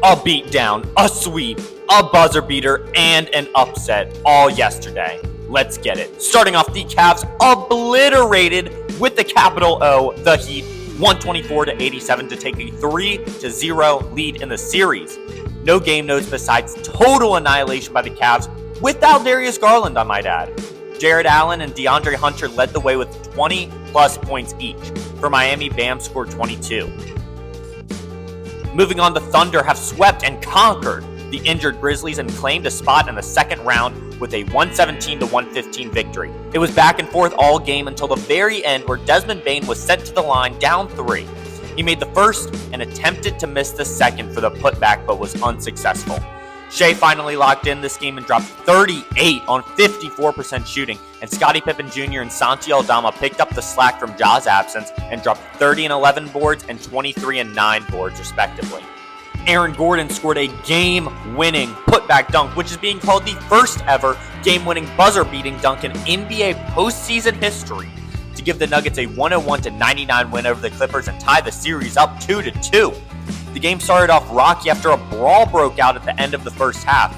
a beatdown, a sweep, a buzzer beater, and an upset all yesterday. Let's get it. Starting off, the Cavs obliterated with the capital O, the Heat, 124-87 to take a 3-0 lead in the series. No game notes besides total annihilation by the Cavs without Darius Garland, I might add. Jared Allen and DeAndre Hunter led the way with 20-plus points each. For Miami, Bam scored 22. Moving on, the Thunder have swept and conquered the injured Grizzlies and claimed a spot in the second round with a 117-115 victory. It was back and forth all game until the very end, where Desmond Bane was sent to the line down 3. He made the first and attempted to miss the second for the putback, but was unsuccessful. Shea finally locked in this game and dropped 38 on 54% shooting, and Scottie Pippen Jr. and Santi Aldama picked up the slack from Ja's absence and dropped 30 and 11 boards and 23 and 9 boards respectively. Aaron Gordon scored a game-winning putback dunk, which is being called the first ever game-winning buzzer-beating dunk in NBA postseason history, to give the Nuggets a 101-99 win over the Clippers and tie the series up 2-2. The game started off rocky after a brawl broke out at the end of the first half.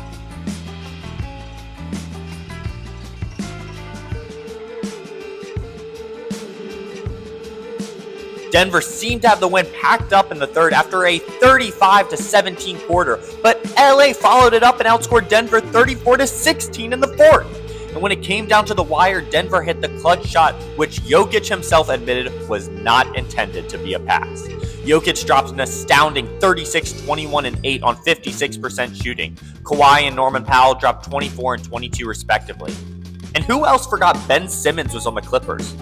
Denver seemed to have the win packed up in the third after a 35-17 quarter, but LA followed it up and outscored Denver 34-16 in the fourth. And when it came down to the wire, Denver hit the clutch shot, which Jokic himself admitted was not intended to be a pass. Jokic dropped an astounding 36, 21, and 8 on 56% shooting. Kawhi and Norman Powell dropped 24 and 22 respectively. And who else forgot Ben Simmons was on the Clippers?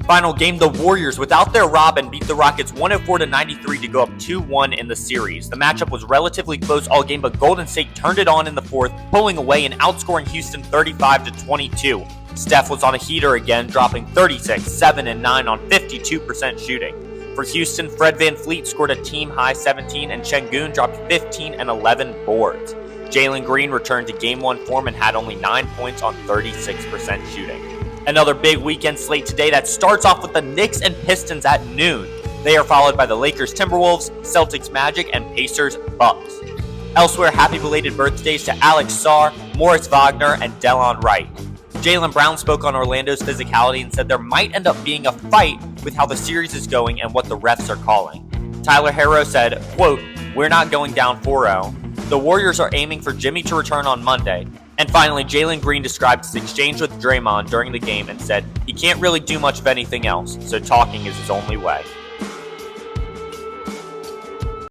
Final game, the Warriors, without their Robin, beat the Rockets 104-93 to go up 2-1 in the series. The matchup was relatively close all game, but Golden State turned it on in the fourth, pulling away and outscoring Houston 35-22. Steph was on a heater again, dropping 36, 7, and 9 on 52% shooting. For Houston, Fred VanVleet scored a team-high 17, and Şengün dropped 15 and 11 boards. Jalen Green returned to Game 1 form and had only 9 points on 36% shooting. Another big weekend slate today that starts off with the Knicks and Pistons at noon. They are followed by the Lakers Timberwolves, Celtics Magic, and Pacers Bucks. Elsewhere, happy belated birthdays to Alex Sarr, Morris Wagner, and Delon Wright. Jaylen Brown spoke on Orlando's physicality and said there might end up being a fight with how the series is going and what the refs are calling. Tyler Herro said, quote, "We're not going down 4-0. The Warriors are aiming for Jimmy to return on Monday." And finally, Jalen Green described his exchange with Draymond during the game and said he can't really do much of anything else, so talking is his only way.